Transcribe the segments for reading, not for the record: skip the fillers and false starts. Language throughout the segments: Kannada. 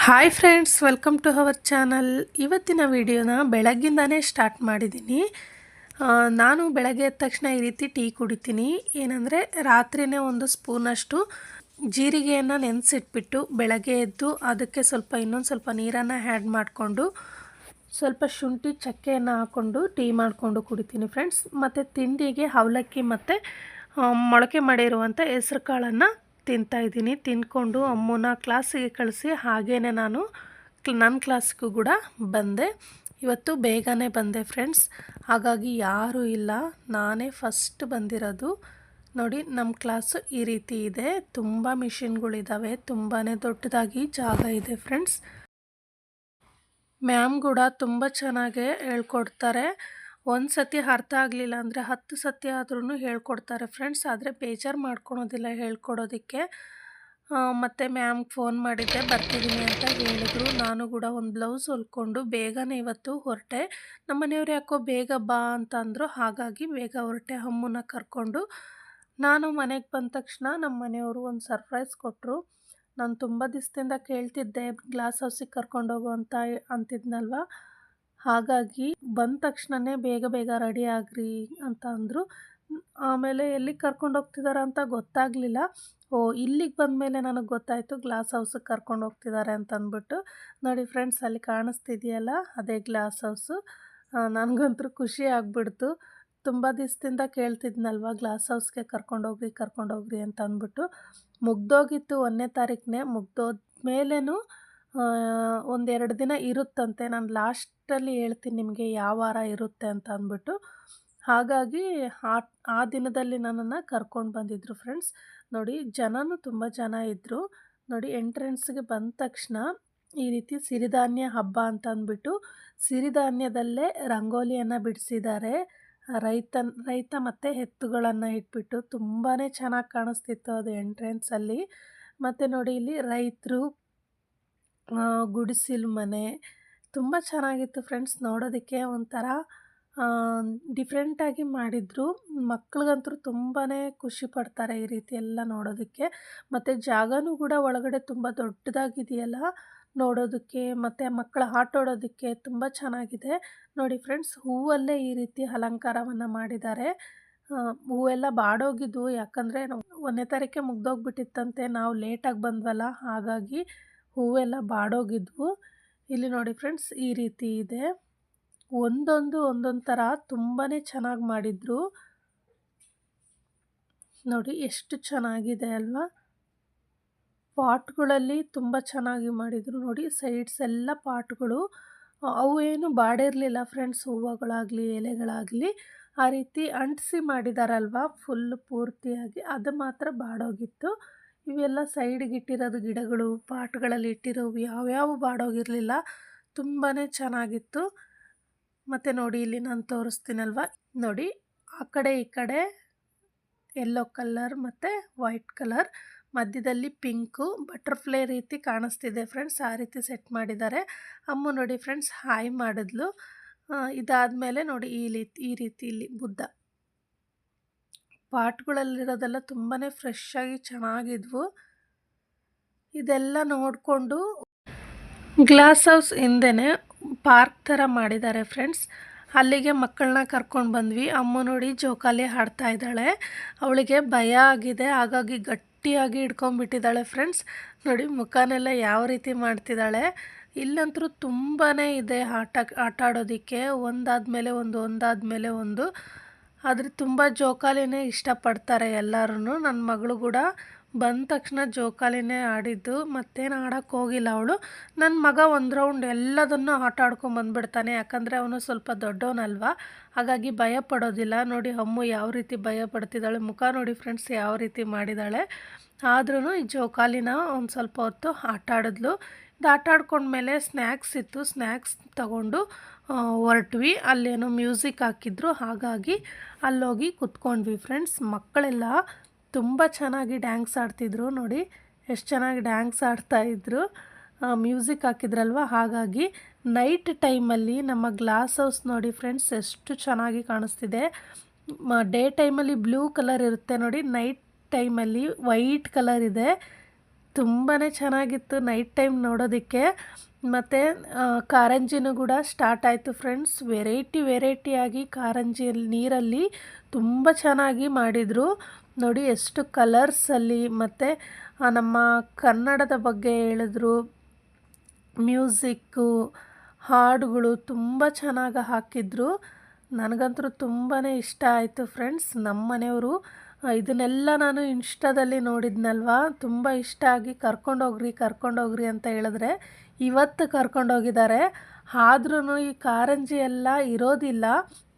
Hi friends, welcome to our channel. ಇವತ್ತಿನ ವಿಡಿಯೋನ ಬೆಳಗ್ಗಿಂದನೇ ಸ್ಟಾರ್ಟ್ ಮಾಡಿದ್ದೀನಿ. ನಾನು ಬೆಳಗ್ಗೆ ಎದ್ದ ತಕ್ಷಣ ಈ ರೀತಿ ಟೀ ಕುಡಿತೀನಿ. ಏನಂದರೆ ರಾತ್ರಿಯೇ ಒಂದು ಸ್ಪೂನಷ್ಟು ಜೀರಿಗೆಯನ್ನು ನೆನೆಸಿಟ್ಬಿಟ್ಟು ಬೆಳಗ್ಗೆ ಎದ್ದು ಅದಕ್ಕೆ ಇನ್ನೊಂದು ಸ್ವಲ್ಪ ನೀರನ್ನು ಆ್ಯಡ್ ಮಾಡಿಕೊಂಡು ಸ್ವಲ್ಪ ಶುಂಠಿ ಚಕ್ಕೆಯನ್ನು ಹಾಕ್ಕೊಂಡು ಟೀ ಮಾಡಿಕೊಂಡು ಕುಡಿತೀನಿ ಫ್ರೆಂಡ್ಸ್. ಮತ್ತು ತಿಂಡಿಗೆ ಅವಲಕ್ಕಿ ಮತ್ತು ಮೊಳಕೆ ಮಾಡಿರುವಂಥ ಹೆಸ್ರು ಕಾಳನ್ನು ತಿಂತಾಯಿದ್ದೀನಿ. ತಿಂದ್ಕೊಂಡು ಅಮ್ಮನ ಕ್ಲಾಸಿಗೆ ಕಳಿಸಿ ಹಾಗೇ ನಾನು ನನ್ನ ಕ್ಲಾಸ್ಗೂ ಕೂಡ ಬಂದೆ. ಇವತ್ತು ಬೇಗನೆ ಬಂದೆ ಫ್ರೆಂಡ್ಸ್, ಹಾಗಾಗಿ ಯಾರೂ ಇಲ್ಲ, ನಾನೇ ಫಸ್ಟ್ ಬಂದಿರೋದು. ನೋಡಿ, ನಮ್ಮ ಕ್ಲಾಸು ಈ ರೀತಿ ಇದೆ. ತುಂಬ ಮಿಷಿನ್ಗಳಿದ್ದಾವೆ, ತುಂಬಾ ದೊಡ್ಡದಾಗಿ ಜಾಗ ಇದೆ ಫ್ರೆಂಡ್ಸ್. ಮ್ಯಾಮ್ ಕೂಡ ತುಂಬ ಚೆನ್ನಾಗೇ ಹೇಳ್ಕೊಡ್ತಾರೆ. ಒಂದು ಸತಿ ಅರ್ಥ ಆಗಲಿಲ್ಲ ಅಂದರೆ 10 ಸತಿ ಆದ್ರೂ ಹೇಳ್ಕೊಡ್ತಾರೆ ಫ್ರೆಂಡ್ಸ್. ಆದರೆ ಬೇಜಾರು ಮಾಡ್ಕೊಳೋದಿಲ್ಲ ಹೇಳ್ಕೊಡೋದಕ್ಕೆ. ಮತ್ತು ಮ್ಯಾಮ್ಗೆ ಫೋನ್ ಮಾಡಿದ್ದೆ, ಬರ್ತಿದ್ದೀನಿ ಅಂತ ಹೇಳಿದ್ರು. ನಾನು ಕೂಡ ಒಂದು ಬ್ಲೌಸ್ ಹೊಲ್ಕೊಂಡು ಬೇಗನೆ ಇವತ್ತು ಹೊರಟೆ. ನಮ್ಮ ಮನೆಯವ್ರು ಯಾಕೋ ಬೇಗ ಬಾ ಅಂತ ಅಂದರು, ಹಾಗಾಗಿ ಬೇಗ ಹೊರಟೆ ಅಮ್ಮನ ಕರ್ಕೊಂಡು. ನಾನು ಮನೆಗೆ ಬಂದ ತಕ್ಷಣ ನಮ್ಮ ಮನೆಯವರು ಒಂದು ಸರ್ಪ್ರೈಸ್ ಕೊಟ್ಟರು. ನಾನು ತುಂಬ ದಿವಸದಿಂದ ಕೇಳ್ತಿದ್ದೆ ಗ್ಲಾಸ್ ಹೌಸಿಗೆ ಕರ್ಕೊಂಡೋಗು ಅಂತ ಅಂತಿದ್ನಲ್ವ, ಹಾಗಾಗಿ ಬಂದ ತಕ್ಷಣವೇ ಬೇಗ ಬೇಗ ರೆಡಿ ಆಗ್ರಿ ಅಂತ ಅಂದರು. ಆಮೇಲೆ ಎಲ್ಲಿಗೆ ಕರ್ಕೊಂಡು ಹೋಗ್ತಿದ್ದಾರೆ ಅಂತ ಗೊತ್ತಾಗಲಿಲ್ಲ. ಇಲ್ಲಿಗೆ ಬಂದಮೇಲೆ ನನಗೆ ಗೊತ್ತಾಯಿತು ಗ್ಲಾಸ್ ಹೌಸಿಗೆ ಕರ್ಕೊಂಡು ಹೋಗ್ತಿದ್ದಾರೆ ಅಂತ ಅಂದ್ಬಿಟ್ಟು. ನೋಡಿ ಫ್ರೆಂಡ್ಸ್, ಅಲ್ಲಿ ಕಾಣಿಸ್ತಿದೆಯಲ್ಲ ಅದೇ ಗ್ಲಾಸ್ ಹೌಸು. ನನಗಂತೂ ಖುಷಿ ಆಗಿಬಿಡ್ತು. ತುಂಬ ದಿವಸದಿಂದ ಕೇಳ್ತಿದ್ನಲ್ವ ಗ್ಲಾಸ್ ಹೌಸ್ಗೆ ಕರ್ಕೊಂಡೋಗ್ರಿ ಅಂತ ಅಂದ್ಬಿಟ್ಟು. ಮುಗ್ದೋಗಿತ್ತು 1ನೇ ತಾರೀಕನೇ. ಮುಗ್ದೋದ್ಮೇಲೂ ಒಂದು 2 ದಿನ ಇರುತ್ತಂತೆ. ನಾನು ಲಾಸ್ಟಲ್ಲಿ ಹೇಳ್ತೀನಿ ನಿಮಗೆ ಯಾವ ವಾರ ಇರುತ್ತೆ ಅಂತ ಅಂದ್ಬಿಟ್ಟು. ಹಾಗಾಗಿ ಆ ದಿನದಲ್ಲಿ ನನ್ನನ್ನು ಕರ್ಕೊಂಡು ಬಂದಿದ್ದರು ಫ್ರೆಂಡ್ಸ್. ನೋಡಿ, ಜನನೂ ತುಂಬ ಜನ ಇದ್ದರು. ನೋಡಿ, ಎಂಟ್ರೆನ್ಸ್ಗೆ ಬಂದ ತಕ್ಷಣ ಈ ರೀತಿ ಸಿರಿಧಾನ್ಯ ಹಬ್ಬ ಅಂತ ಅಂದ್ಬಿಟ್ಟು ಸಿರಿಧಾನ್ಯದಲ್ಲೇ ರಂಗೋಲಿಯನ್ನು ಬಿಡಿಸಿದ್ದಾರೆ. ರೈತ ಮತ್ತು ಎತ್ತುಗಳನ್ನು ಇಟ್ಬಿಟ್ಟು ತುಂಬಾ ಚೆನ್ನಾಗಿ ಕಾಣಿಸ್ತಿತ್ತು ಅದು ಎಂಟ್ರೆನ್ಸಲ್ಲಿ. ಮತ್ತು ನೋಡಿ, ಇಲ್ಲಿ ರೈತರು, ಗುಡಿಸಿಲು ಮನೆ ತುಂಬ ಚೆನ್ನಾಗಿತ್ತು ಫ್ರೆಂಡ್ಸ್. ನೋಡೋದಕ್ಕೆ ಒಂಥರ ಡಿಫ್ರೆಂಟಾಗಿ ಮಾಡಿದರು. ಮಕ್ಳಿಗಂತೂ ತುಂಬಾ ಖುಷಿ ಪಡ್ತಾರೆ ಈ ರೀತಿ ಎಲ್ಲ ನೋಡೋದಕ್ಕೆ. ಮತ್ತು ಜಾಗನೂ ಕೂಡ ಒಳಗಡೆ ತುಂಬ ದೊಡ್ಡದಾಗಿದೆಯಲ್ಲ ನೋಡೋದಕ್ಕೆ, ಮತ್ತು ಮಕ್ಕಳ ಆಟೋಡೋದಕ್ಕೆ ತುಂಬ ಚೆನ್ನಾಗಿದೆ. ನೋಡಿ ಫ್ರೆಂಡ್ಸ್, ಹೂವಲ್ಲೇ ಈ ರೀತಿ ಅಲಂಕಾರವನ್ನು ಮಾಡಿದ್ದಾರೆ. ಹೂವೆಲ್ಲ ಬಾಡೋಗಿದ್ವು, ಯಾಕಂದರೆ 1ನೇ ತಾರೀಕೆ ಮುಗ್ದೋಗ್ಬಿಟ್ಟಿತ್ತಂತೆ. ನಾವು ಲೇಟಾಗಿ ಬಂದ್ವಲ್ಲ, ಹಾಗಾಗಿ ಹೂವೆಲ್ಲ ಬಾಡೋಗಿದ್ವು. ಇಲ್ಲಿ ನೋಡಿ ಫ್ರೆಂಡ್ಸ್, ಈ ರೀತಿ ಇದೆ. ಒಂದೊಂದು ಥರ ತುಂಬಾ ಚೆನ್ನಾಗಿ ಮಾಡಿದರು. ನೋಡಿ ಎಷ್ಟು ಚೆನ್ನಾಗಿದೆ ಅಲ್ವಾ. ಪಾಟ್ಗಳಲ್ಲಿ ತುಂಬ ಚೆನ್ನಾಗಿ ಮಾಡಿದರು. ನೋಡಿ, ಸೈಡ್ಸ್ ಎಲ್ಲ ಪಾಟ್ಗಳು, ಅವು ಏನು ಬಾಡಿರಲಿಲ್ಲ ಫ್ರೆಂಡ್ಸ್. ಹೂವುಗಳಾಗಲಿ ಎಲೆಗಳಾಗಲಿ ಆ ರೀತಿ ಅಂಟಿಸಿ ಮಾಡಿದಾರಲ್ವ ಫುಲ್ ಪೂರ್ತಿಯಾಗಿ, ಅದು ಮಾತ್ರ ಬಾಡೋಗಿತ್ತು. ಇವೆಲ್ಲ ಸೈಡ್ಗೆ ಇಟ್ಟಿರೋದು ಗಿಡಗಳು, ಪಾಟ್ಗಳಲ್ಲಿ ಇಟ್ಟಿರೋವು ಯಾವ್ಯಾವು ಬಾಡೋಗಿರಲಿಲ್ಲ. ತುಂಬಾ ಚೆನ್ನಾಗಿತ್ತು. ಮತ್ತು ನೋಡಿ, ಇಲ್ಲಿ ನಾನು ತೋರಿಸ್ತೀನಲ್ವ, ನೋಡಿ ಆ ಕಡೆ ಈ ಕಡೆ ಯೆಲ್ಲೋ ಕಲರ್ ಮತ್ತು ವೈಟ್ ಕಲರ್, ಮಧ್ಯದಲ್ಲಿ ಪಿಂಕು ಬಟರ್ಫ್ಲೈ ರೀತಿ ಕಾಣಿಸ್ತಿದೆ ಫ್ರೆಂಡ್ಸ್. ಆ ರೀತಿ ಸೆಟ್ ಮಾಡಿದ್ದಾರೆ. ಅಮ್ಮ ನೋಡಿ ಫ್ರೆಂಡ್ಸ್ ಹಾಯ್ ಮಾಡಿದ್ಲು. ಇದಾದಮೇಲೆ ನೋಡಿ ಈ ರೀತಿ ಇಲ್ಲಿ ಬುದ್ಧ. ಪಾಟ್ಗಳಲ್ಲಿರೋದೆಲ್ಲ ತುಂಬಾ ಫ್ರೆಶ್ ಆಗಿ ಚೆನ್ನಾಗಿದ್ವು. ಇದೆಲ್ಲ ನೋಡಿಕೊಂಡು ಗ್ಲಾಸ್ ಹೌಸ್ ಹಿಂದೆನೇ ಪಾರ್ಕ್ ಥರ ಮಾಡಿದ್ದಾರೆ ಫ್ರೆಂಡ್ಸ್. ಅಲ್ಲಿಗೆ ಮಕ್ಕಳನ್ನ ಕರ್ಕೊಂಡು ಬಂದ್ವಿ. ಅಮ್ಮ ನೋಡಿ ಜೋಕಾಲಿ ಆಡ್ತಾ ಇದ್ದಾಳೆ. ಅವಳಿಗೆ ಭಯ ಆಗಿದೆ, ಹಾಗಾಗಿ ಗಟ್ಟಿಯಾಗಿ ಹಿಡ್ಕೊಂಡ್ಬಿಟ್ಟಿದ್ದಾಳೆ ಫ್ರೆಂಡ್ಸ್. ನೋಡಿ ಮುಖನೆಲ್ಲ ಯಾವ ರೀತಿ ಮಾಡ್ತಿದ್ದಾಳೆ. ಇಲ್ಲಂತೂ ತುಂಬಾ ಇದೆ ಆಟ ಆಡೋದಕ್ಕೆ, ಒಂದಾದಮೇಲೆ ಒಂದು. ಆದರೆ ತುಂಬ ಜೋಕಾಲಿನೇ ಇಷ್ಟಪಡ್ತಾರೆ ಎಲ್ಲರೂ. ನನ್ನ ಮಗಳು ಕೂಡ ಬಂದ ತಕ್ಷಣ ಜೋಕಾಲಿನೇ ಆಡಿದ್ದು, ಮತ್ತೇನು ಆಡೋಕ್ಕೆ ಹೋಗಿಲ್ಲ ಅವಳು. ನನ್ನ ಮಗ ಒಂದು ರೌಂಡ್ ಎಲ್ಲದನ್ನು ಆಟ ಆಡ್ಕೊಂಬಂದ್ಬಿಡ್ತಾನೆ, ಯಾಕಂದರೆ ಅವನು ಸ್ವಲ್ಪ ದೊಡ್ಡವನಲ್ವ, ಹಾಗಾಗಿ ಭಯ ಪಡೋದಿಲ್ಲ. ನೋಡಿ ಅಮ್ಮ ಯಾವ ರೀತಿ ಭಯ ಪಡ್ತಿದ್ದಾಳೆ, ಮುಖ ನೋಡಿ ಫ್ರೆಂಡ್ಸ್ ಯಾವ ರೀತಿ ಮಾಡಿದ್ದಾಳೆ. ಆದ್ರೂ ಈ ಜೋಕಾಲಿನ ಒಂದು ಸ್ವಲ್ಪ ಹೊತ್ತು ಆಟ ಆಡಿದ್ಲು. ಇದು ಆಟ ಆಡ್ಕೊಂಡ್ಮೇಲೆ ಸ್ನ್ಯಾಕ್ಸ್ ಇತ್ತು, ಸ್ನ್ಯಾಕ್ಸ್ ತಗೊಂಡು ಹೊರಟ್ವಿ. ಅಲ್ಲೇನೋ ಮ್ಯೂಸಿಕ್ ಹಾಕಿದ್ರು, ಹಾಗಾಗಿ ಅಲ್ಲೋಗಿ ಕುತ್ಕೊಂಡ್ವಿ ಫ್ರೆಂಡ್ಸ್. ಮಕ್ಕಳೆಲ್ಲ ತುಂಬ ಚೆನ್ನಾಗಿ ಡ್ಯಾನ್ಸ್ ಆಡ್ತಿದ್ರು. ನೋಡಿ ಎಷ್ಟು ಚೆನ್ನಾಗಿ ಡ್ಯಾನ್ಸ್ ಆಡ್ತಾಯಿದ್ರು, ಮ್ಯೂಸಿಕ್ ಹಾಕಿದ್ರಲ್ವ, ಹಾಗಾಗಿ. ನೈಟ್ ಟೈಮಲ್ಲಿ ನಮ್ಮ ಗ್ಲಾಸ್ ಹೌಸ್ ನೋಡಿ ಫ್ರೆಂಡ್ಸ್ ಎಷ್ಟು ಚೆನ್ನಾಗಿ ಕಾಣಿಸ್ತಿದೆ. ಡೇ ಟೈಮಲ್ಲಿ ಬ್ಲೂ ಕಲರ್ ಇರುತ್ತೆ ನೋಡಿ, ನೈಟ್ ಟೈಮಲ್ಲಿ ವೈಟ್ ಕಲರ್ ಇದೆ. ತುಂಬಾ ಚೆನ್ನಾಗಿತ್ತು ನೈಟ್ ಟೈಮ್ ನೋಡೋದಕ್ಕೆ. ಮತ್ತು ಕಾರಂಜಿನೂ ಕೂಡ ಸ್ಟಾರ್ಟ್ ಆಯಿತು ಫ್ರೆಂಡ್ಸ್. ವೆರೈಟಿಯಾಗಿ ಕಾರಂಜಿಯಲ್ಲಿ ನೀರಲ್ಲಿ ತುಂಬ ಚೆನ್ನಾಗಿ ಮಾಡಿದರು ನೋಡಿ. ಎಷ್ಟು ಕಲರ್ಸಲ್ಲಿ ಮತ್ತು ನಮ್ಮ ಕನ್ನಡದ ಬಗ್ಗೆ ಹೇಳಿದ್ರು. ಮ್ಯೂಸಿಕ್ಕು, ಹಾಡುಗಳು ತುಂಬ ಚೆನ್ನಾಗಿ ಹಾಕಿದ್ರು. ನನಗಂತೂ ತುಂಬಾ ಇಷ್ಟ ಆಯಿತು ಫ್ರೆಂಡ್ಸ್. ನಮ್ಮ ಮನೆಯವರು ಇದನ್ನೆಲ್ಲ ನಾನು ಇನ್ಸ್ಟಾದಲ್ಲಿ ನೋಡಿದ್ನಲ್ವ, ತುಂಬ ಇಷ್ಟ ಆಗಿ ಕರ್ಕೊಂಡೋಗ್ರಿ ಅಂತ ಹೇಳಿದ್ರೆ ಇವತ್ತು ಕರ್ಕೊಂಡೋಗಿದ್ದಾರೆ. ಆದ್ರೂ ಈ ಕಾರಂಜಿ ಎಲ್ಲ ಇರೋದಿಲ್ಲ.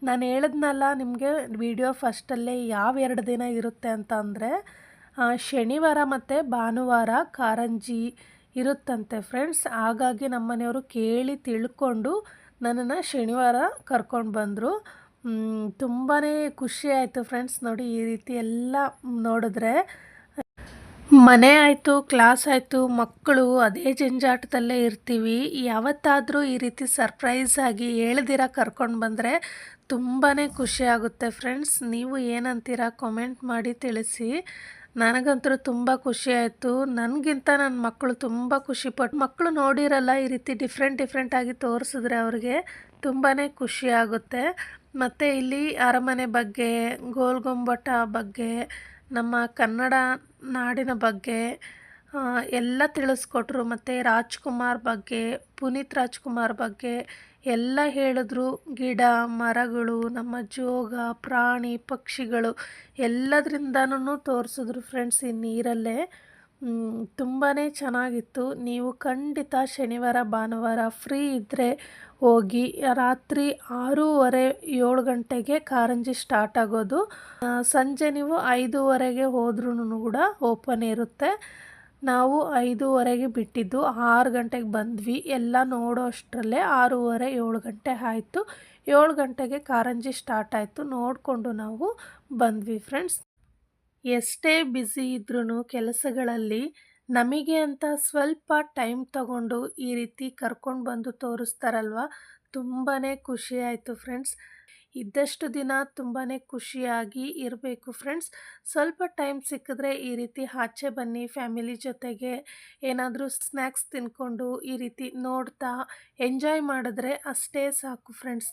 ನಾನು ಹೇಳಿದ್ನಲ್ಲ ನಿಮಗೆ ವಿಡಿಯೋ ಫಸ್ಟಲ್ಲೇ ಯಾವ 2 ದಿನ ಇರುತ್ತೆ ಅಂತ ಅಂದರೆ ಶನಿವಾರ ಮತ್ತು ಭಾನುವಾರ ಕಾರಂಜಿ ಇರುತ್ತಂತೆ ಫ್ರೆಂಡ್ಸ್. ಹಾಗಾಗಿ ನಮ್ಮ ಮನೆಯವರು ಕೇಳಿ ತಿಳ್ಕೊಂಡು ನನ್ನನ್ನು ಶನಿವಾರ ಕರ್ಕೊಂಡು ಬಂದರು. ತುಂಬಾ ಖುಷಿ ಆಯಿತು ಫ್ರೆಂಡ್ಸ್ ನೋಡಿ. ಈ ರೀತಿ ಎಲ್ಲ ನೋಡಿದ್ರೆ ಮನೆ ಆಯಿತು, ಕ್ಲಾಸ್ ಆಯಿತು, ಮಕ್ಕಳು ಅದೇ ಜಂಜಾಟದಲ್ಲೇ ಇರ್ತೀವಿ. ಯಾವತ್ತಾದರೂ ಈ ರೀತಿ ಸರ್ಪ್ರೈಸ್ ಆಗಿ ಹೇಳ್ದಿರ ಕರ್ಕೊಂಡು ಬಂದರೆ ತುಂಬಾ ಖುಷಿ ಆಗುತ್ತೆ ಫ್ರೆಂಡ್ಸ್. ನೀವು ಏನಂತೀರ ಕಾಮೆಂಟ್ ಮಾಡಿ ತಿಳಿಸಿ. ನನಗಂತೂ ತುಂಬ ಖುಷಿ ಆಯಿತು. ನನಗಿಂತ ನನ್ನ ಮಕ್ಕಳು ತುಂಬ ಖುಷಿಪಟ್ಟು, ಮಕ್ಕಳು ನೋಡಿರಲ್ಲ ಈ ರೀತಿ ಡಿಫ್ರೆಂಟಾಗಿ ತೋರಿಸಿದ್ರೆ ಅವ್ರಿಗೆ ತುಂಬಾ ಖುಷಿ ಆಗುತ್ತೆ. ಮತ್ತು ಇಲ್ಲಿ ಅರಮನೆ ಬಗ್ಗೆ, ಗೋಲ್ಗುಂಬಟ ಬಗ್ಗೆ, ನಮ್ಮ ಕನ್ನಡ ನಾಡಿನ ಬಗ್ಗೆ ಎಲ್ಲ ತಿಳಿಸ್ಕೊಟ್ರು. ಮತ್ತು ರಾಜ್ಕುಮಾರ್ ಬಗ್ಗೆ, ಪುನೀತ್ ರಾಜ್ಕುಮಾರ್ ಬಗ್ಗೆ ಎಲ್ಲ ಹೇಳಿದ್ರು. ಗಿಡ ಮರಗಳು, ನಮ್ಮ ಜೋಗ, ಪ್ರಾಣಿ ಪಕ್ಷಿಗಳು ಎಲ್ಲದರಿಂದನೂ ತೋರಿಸಿದ್ರು ಫ್ರೆಂಡ್ಸ್ ಈ ನೀರಲ್ಲೇ. ತುಂಬಾ ಚೆನ್ನಾಗಿತ್ತು. ನೀವು ಖಂಡಿತ ಶನಿವಾರ ಭಾನುವಾರ ಫ್ರೀ ಇದ್ದರೆ ಹೋಗಿ. ರಾತ್ರಿ 6:30-7 ಗಂಟೆಗೆ ಕಾರಂಜಿ ಸ್ಟಾರ್ಟ್ ಆಗೋದು. ಸಂಜೆ ನೀವು 5:30ಗೆ ಹೋದ್ರೂ ಕೂಡ ಓಪನ್ ಇರುತ್ತೆ. ನಾವು 5:30ಗೆ ಬಿಟ್ಟಿದ್ದು, 6 ಗಂಟೆಗೆ ಬಂದ್ವಿ. ಎಲ್ಲ ನೋಡೋ ಅಷ್ಟರಲ್ಲೇ 6:30-7 ಗಂಟೆ ಆಯಿತು. 7 ಗಂಟೆಗೆ ಕಾರಂಜಿ ಸ್ಟಾರ್ಟ್ ಆಯಿತು. ನೋಡಿಕೊಂಡು ನಾವು ಬಂದ್ವಿ ಫ್ರೆಂಡ್ಸ್. ಎಷ್ಟೇ ಬ್ಯುಸಿ ಇದ್ರೂ ಕೆಲಸಗಳಲ್ಲಿ ನಮಗೆ ಅಂತ ಸ್ವಲ್ಪ ಟೈಮ್ ತಗೊಂಡು ಈ ರೀತಿ ಕರ್ಕೊಂಡು ಬಂದು ತೋರಿಸ್ತಾರಲ್ವ, ತುಂಬಾ ಖುಷಿ ಆಯಿತು ಫ್ರೆಂಡ್ಸ್. ಇದ್ದಷ್ಟು ದಿನ ತುಂಬಾ ಖುಷಿಯಾಗಿ ಇರಬೇಕು ಫ್ರೆಂಡ್ಸ್. ಸ್ವಲ್ಪ ಟೈಮ್ ಸಿಕ್ಕಿದ್ರೆ ಈ ರೀತಿ ಆಚೆ ಬನ್ನಿ ಫ್ಯಾಮಿಲಿ ಜೊತೆಗೆ. ಏನಾದರೂ ಸ್ನ್ಯಾಕ್ಸ್ ತಿನ್ಕೊಂಡು ಈ ರೀತಿ ನೋಡ್ತಾ ಎಂಜಾಯ್ ಮಾಡಿದ್ರೆ ಅಷ್ಟೇ ಸಾಕು ಫ್ರೆಂಡ್ಸ್.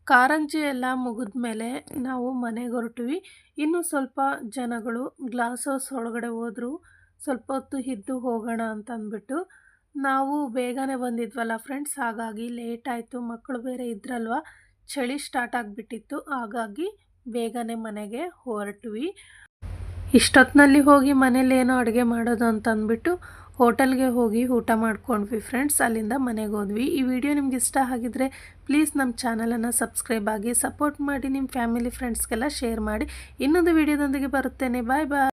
ಕಾರಂಜಿ ಎಲ್ಲ ಮುಗಿದ ಮೇಲೆ ನಾವು ಮನೆಗೆ ಹೊರಟ್ವಿ. ಇನ್ನು ಸ್ವಲ್ಪ ಜನಗಳು ಗ್ಲಾಸ್ ಹೌಸ್ ಒಳಗಡೆ ಹೋದರು. ಸ್ವಲ್ಪ ಹೊತ್ತು ಇದ್ದು ಹೋಗೋಣ ಅಂತ ಅಂದ್ಬಿಟ್ಟು ನಾವು ಬೇಗನೆ ಬಂದಿದ್ವಲ್ಲ ಫ್ರೆಂಡ್ಸ್, ಹಾಗಾಗಿ ಲೇಟ್ ಆಯಿತು. ಮಕ್ಕಳು ಬೇರೆ ಇದ್ರಲ್ವ, ಚಳಿ ಸ್ಟಾರ್ಟ್ ಆಗಿಬಿಟ್ಟಿತ್ತು. ಹಾಗಾಗಿ ಬೇಗನೆ ಮನೆಗೆ ಹೊರಟ್ವಿ. ಇಷ್ಟೊತ್ತಿನಲ್ಲಿ ಹೋಗಿ ಮನೇಲಿ ಏನೋ ಅಡುಗೆ ಮಾಡೋದು ಅಂತ ಅಂದ್ಬಿಟ್ಟು ಹೋಟೆಲ್ಗೆ ಹೋಗಿ ಊಟ ಮಾಡ್ಕೊಂಡ್ವಿ ಫ್ರೆಂಡ್ಸ್. ಅಲ್ಲಿಂದ ಮನೆಗೆ ಹೋದ್ವಿ. ಈ ವಿಡಿಯೋ ನಿಮ್ಗೆ ಇಷ್ಟ ಆಗಿದ್ರೆ ಪ್ಲೀಸ್ ನಮ್ಮ ಚಾನಲನ್ನು ಸಬ್ಸ್ಕ್ರೈಬ್ ಆಗಿ ಸಪೋರ್ಟ್ ಮಾಡಿ. ನಿಮ್ಮ ಫ್ಯಾಮಿಲಿ ಫ್ರೆಂಡ್ಸ್ಗೆಲ್ಲ ಶೇರ್ ಮಾಡಿ. ಇನ್ನೊಂದು ವಿಡಿಯೋದೊಂದಿಗೆ ಬರುತ್ತೇನೆ. ಬಾಯ್ ಬಾಯ್.